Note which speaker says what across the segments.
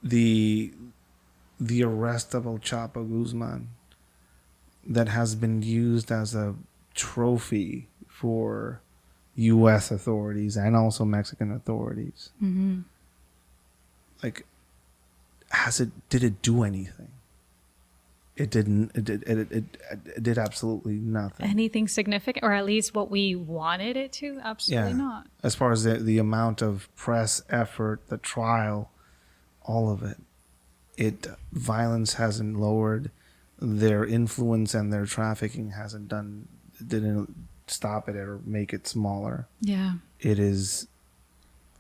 Speaker 1: The arrest of El Chapo Guzman that has been used as a trophy for U.S. authorities and also Mexican authorities.
Speaker 2: Mm-hmm.
Speaker 1: Like, did it do anything? It didn't. It did absolutely nothing.
Speaker 2: Anything significant, or at least what we wanted it to? Absolutely not.
Speaker 1: As far as the amount of press effort, the trial, all of it, violence hasn't lowered. Their influence and their trafficking didn't stop it or make it smaller.
Speaker 2: Yeah.
Speaker 1: It is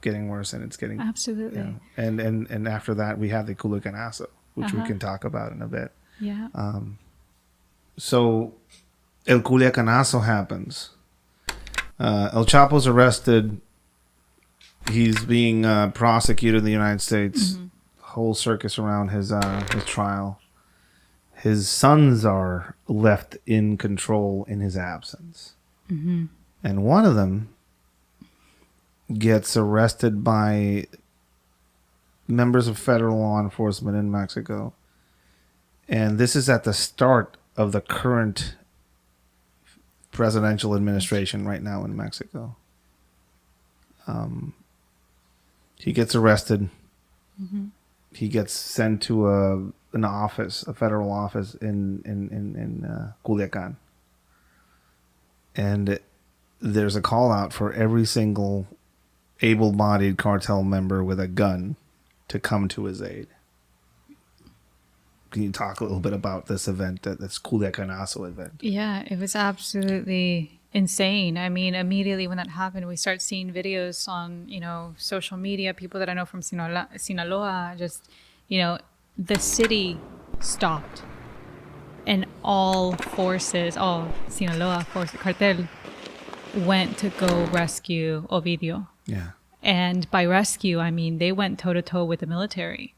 Speaker 1: getting worse, and it's getting
Speaker 2: absolutely.
Speaker 1: Yeah. And after that, we have the Culiacanazo, which we can talk about in a bit.
Speaker 2: Yeah.
Speaker 1: So El Culiacanazo happens. El Chapo's arrested. He's being prosecuted in the United States. Mm-hmm. Whole circus around his trial. His sons are left in control in his absence.
Speaker 2: Mm-hmm.
Speaker 1: And one of them gets arrested by members of federal law enforcement in Mexico. And this is at the start of the current presidential administration right now in Mexico. He gets arrested.
Speaker 2: Mm-hmm.
Speaker 1: He gets sent to an office, a federal office in Culiacan. And there's a call out for every single able-bodied cartel member with a gun to come to his aid. Can you talk a little bit about this event, this Culiacanazo event?
Speaker 2: Yeah, it was absolutely insane. I mean, immediately when that happened, we start seeing videos on, social media, people that I know from Sinaloa, just, the city stopped. And all Sinaloa force, cartel, went to go rescue Ovidio.
Speaker 1: Yeah.
Speaker 2: And by rescue, I mean, they went toe-to-toe with the military.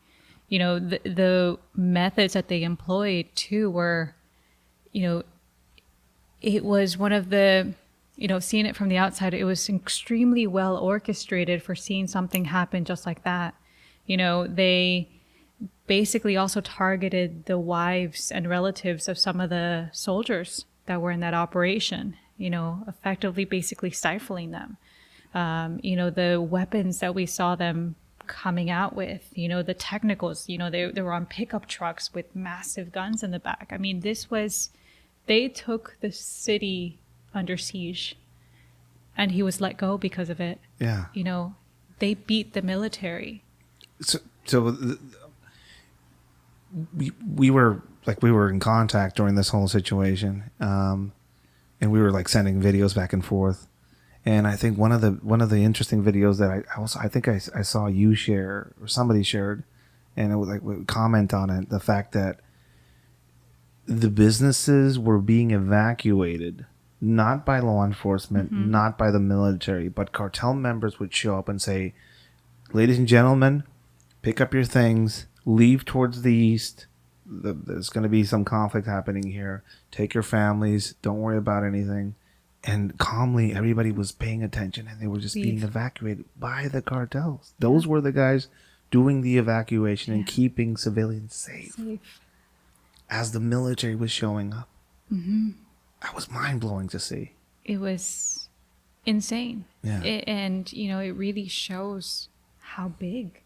Speaker 2: The methods that they employed, too, were, it was one of the, seeing it from the outside, it was extremely well orchestrated for seeing something happen just like that. They basically also targeted the wives and relatives of some of the soldiers that were in that operation, effectively basically stifling them. The weapons that we saw them coming out with, the technicals, they were on pickup trucks with massive guns in the back. I mean, they took the city under siege, and he was let go because of it.
Speaker 1: Yeah.
Speaker 2: They beat the military.
Speaker 1: So we were in contact during this whole situation, and we were sending videos back and forth. And I think one of the interesting videos that I think I saw you share or somebody shared, and it would comment on it, the fact that the businesses were being evacuated, not by law enforcement, mm-hmm. not by the military, but cartel members would show up and say, "Ladies and gentlemen, pick up your things, leave towards the east. There's going to be some conflict happening here. Take your families. Don't worry about anything." And calmly, everybody was paying attention, and they were just being evacuated by the cartels. Those were the guys doing the evacuation and keeping civilians safe. As the military was showing up.
Speaker 2: Mm-hmm.
Speaker 1: That was mind-blowing to see.
Speaker 2: It was insane.
Speaker 1: Yeah.
Speaker 2: It really shows how big,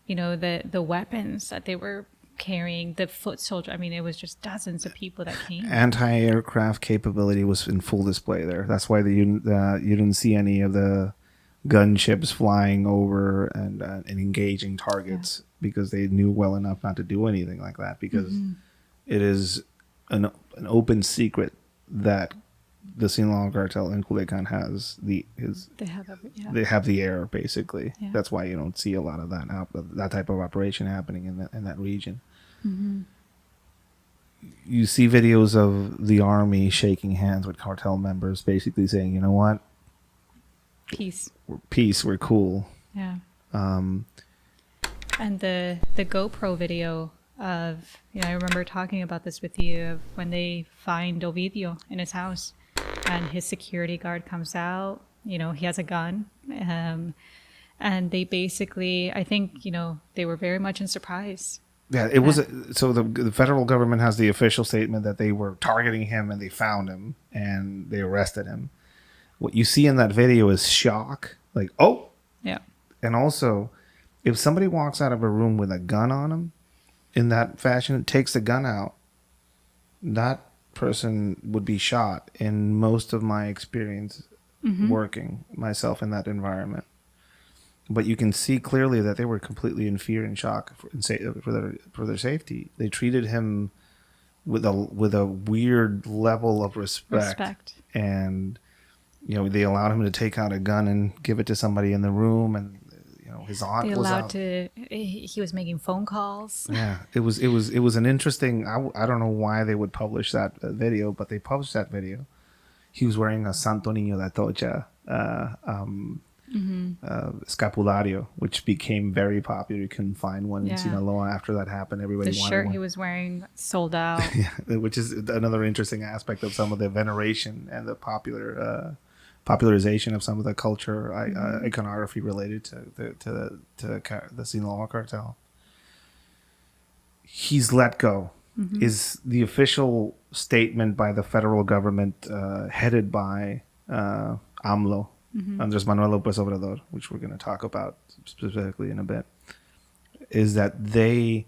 Speaker 2: the weapons that they were carrying, the foot soldier. I mean, it was just dozens of people that came.
Speaker 1: Anti-aircraft capability was in full display there. That's why you didn't see any of the gunships flying over and engaging targets, because they knew well enough not to do anything like that, because mm-hmm. it is an open secret that the Sinaloa cartel in Culiacan they have the air, basically. Yeah. That's why you don't see a lot of that type of operation happening in that region.
Speaker 2: Mm-hmm.
Speaker 1: You see videos of the army shaking hands with cartel members, basically saying, "You know what?
Speaker 2: Peace.
Speaker 1: We're cool."
Speaker 2: Yeah. And the GoPro video of, I remember talking about this with you, of when they find Ovidio in his house. and his security guard comes out. You know, he has a gun. And they basically, I think, you know, they were very much in surprise.
Speaker 1: Yeah, it was. So the federal government has the official statement that they were targeting him and they found him and they arrested him. What you see in that video is shock. Like, oh.
Speaker 2: Yeah.
Speaker 1: And also, if somebody walks out of a room with a gun on them in that fashion, takes the gun out, that person would be shot in most of my experience working myself in that environment. But you can see clearly that they were completely in fear and shock for their safety. They treated him with a weird level of respect. And you know, they allowed him to take out a gun and give it to somebody in the room, and you know, his aunt was out.
Speaker 2: He was making phone calls.
Speaker 1: Yeah, it was an interesting. I don't know why they would publish that video, but they published that video. He was wearing a Santo Niño de Atocha scapulario, which became very popular. You couldn't find one in Sinaloa after that happened. Everybody wanted
Speaker 2: shirt
Speaker 1: one.
Speaker 2: He was wearing sold out.
Speaker 1: Yeah, which is another interesting aspect of some of the veneration and the popularization of some of the culture iconography related to the Sinaloa cartel. He's let go. Is the official statement by the federal government headed by AMLO, Andres Manuel López Obrador, which we're going to talk about specifically in a bit, is that they,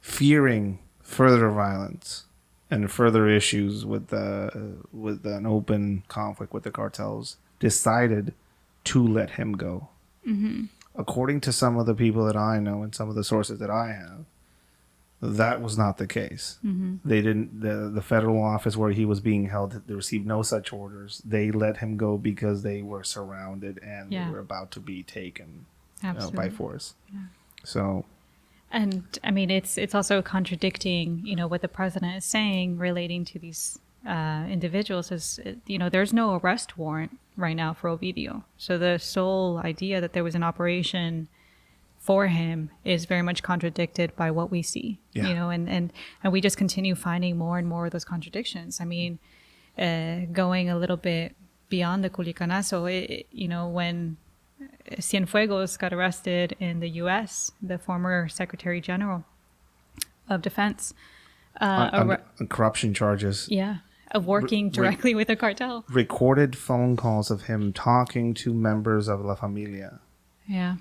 Speaker 1: fearing further violence and further issues with an open conflict with the cartels, decided to let him go. According to some of the people that I know and some of the sources that I have, that was not the case. They didn't. The federal office where he was being held, they received no such orders. They let him go because they were surrounded and they were about to be taken by force. Yeah. So,
Speaker 2: and I mean, it's also contradicting, you know, what the president is saying relating to these individuals. Is, you know, there's no arrest warrant right now for Ovidio. So the sole idea that there was an operation for him is very much contradicted by what we see, you know, and we just continue finding more and more of those contradictions. I mean, going a little bit beyond the Culicanazo, you know, when Cienfuegos got arrested in the U.S., the former Secretary General of Defense,
Speaker 1: on corruption charges.
Speaker 2: Yeah, of working directly with the cartel.
Speaker 1: Recorded phone calls of him talking to members of La Familia.
Speaker 2: Yeah.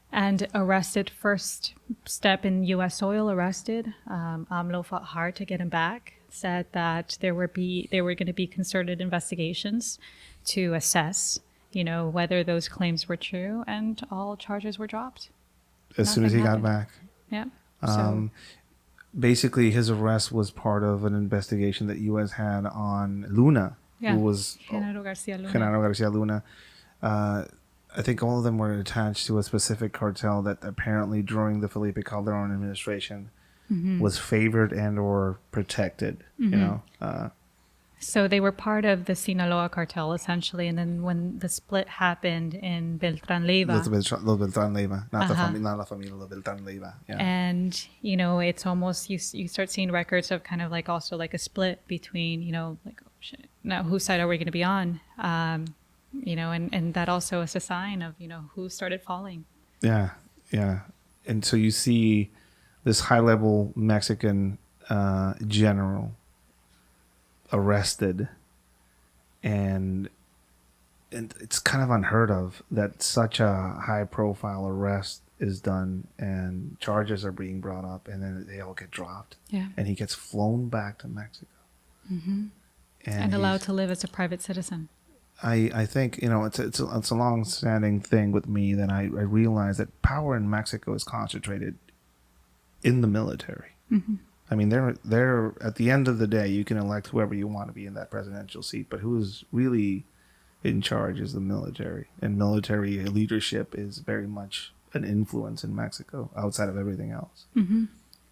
Speaker 2: And arrested, first step in U.S. soil, arrested. AMLO fought hard to get him back, said that there were going to be concerted investigations to assess, you know, whether those claims were true, and all charges were dropped.
Speaker 1: As soon as he got back.
Speaker 2: Yeah.
Speaker 1: Basically, his arrest was part of an investigation that U.S. had on Luna, who was
Speaker 2: Genaro
Speaker 1: Garcia Luna. I think all of them were attached to a specific cartel that apparently during the Felipe Calderon administration was favored and or protected, you know.
Speaker 2: So they were part of the Sinaloa cartel, essentially. And then when the split happened in Beltran Leiva.
Speaker 1: Los Beltran Leiva, not La Familia, Los Beltran Leiva. Yeah.
Speaker 2: And, you know, it's almost, you start seeing records of kind of like also like a split between, you know, like, oh, shit, now whose side are we going to be on? You know, and that also is a sign of, you know, who started falling. Yeah,
Speaker 1: yeah. And so you see this high-level Mexican general arrested, and it's kind of unheard of that such a high-profile arrest is done and charges are being brought up, and then they all get dropped.
Speaker 2: Yeah.
Speaker 1: And he gets flown back to Mexico.
Speaker 2: And allowed to live as a private citizen.
Speaker 1: I think, you know, it's a long-standing thing with me that I realize that power in Mexico is concentrated in the military. I mean, they're at the end of the day, you can elect whoever you want to be in that presidential seat, but who's really in charge is the military, and military leadership is very much an influence in Mexico outside of everything else.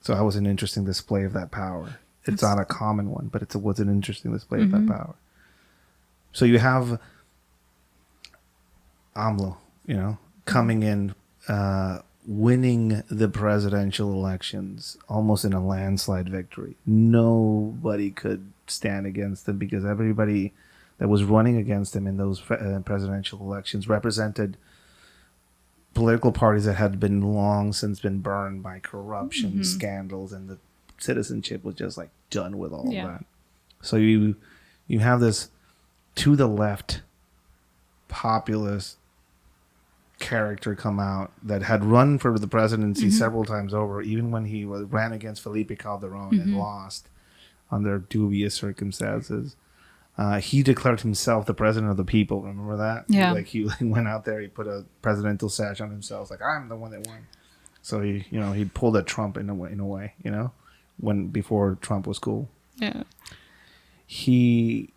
Speaker 1: So that was an interesting display of that power. It's not a common one, but it was an interesting display of that power. So you have AMLO, you know, coming in, winning the presidential elections almost in a landslide victory. Nobody could stand against him because everybody that was running against him in those presidential elections represented political parties that had been long since been burned by corruption scandals, and the citizenship was just like done with all of that. So you have this to the left populist character come out that had run for the presidency several times over, even when he ran against Felipe Calderon and lost under dubious circumstances. He declared himself the president of the people. Remember that?
Speaker 2: Yeah.
Speaker 1: Like he went out there, he put a presidential sash on himself, like I'm the one that won. So he pulled a Trump in a way, when before Trump was cool.
Speaker 2: Yeah.
Speaker 1: He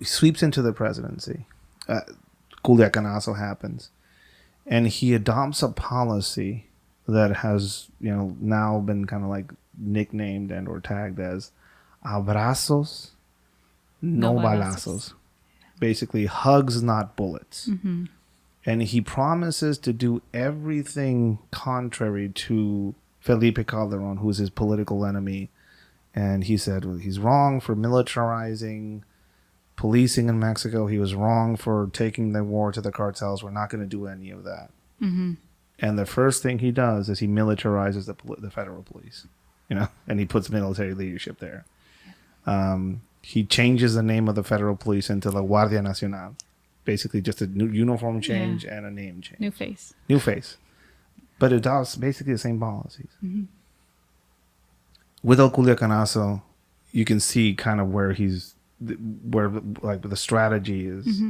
Speaker 1: sweeps into the presidency. Culiacanazo happens, and he adopts a policy that has now been kind of like nicknamed and or tagged as abrazos, no balazos. Basically, hugs, not bullets. And he promises to do everything contrary to Felipe Calderon, who is his political enemy. And he said he's wrong for militarizing policing in Mexico. He was wrong for taking the war to the cartels. We're not going to do any of that. And the first thing he does is he militarizes the federal police, and he puts military leadership there. He changes the name of the federal police into the Guardia Nacional. Basically just a new uniform change and a name change. New face. But it adopts basically the same policies. With El Culiacanazo, you can see kind of where the strategy is.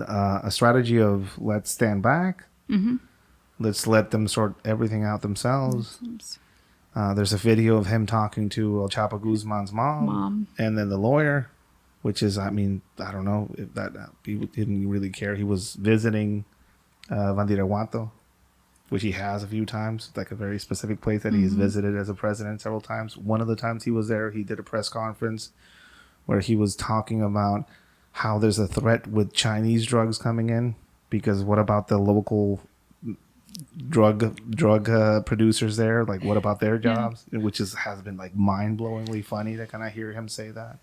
Speaker 1: A strategy of let's stand back. Let's let them sort everything out themselves. There's a video of him talking to El Chapo Guzman's mom. And then the lawyer, which is, I don't know if that he didn't really care. He was visiting Vandiraguato, which he has a few times, like a very specific place that he's visited as a president several times. One of the times he was there, he did a press conference where he was talking about how there's a threat with Chinese drugs coming in, because what about the local drug producers there? Like, what about their jobs? Which has been like mind-blowingly funny to kind of hear him say that.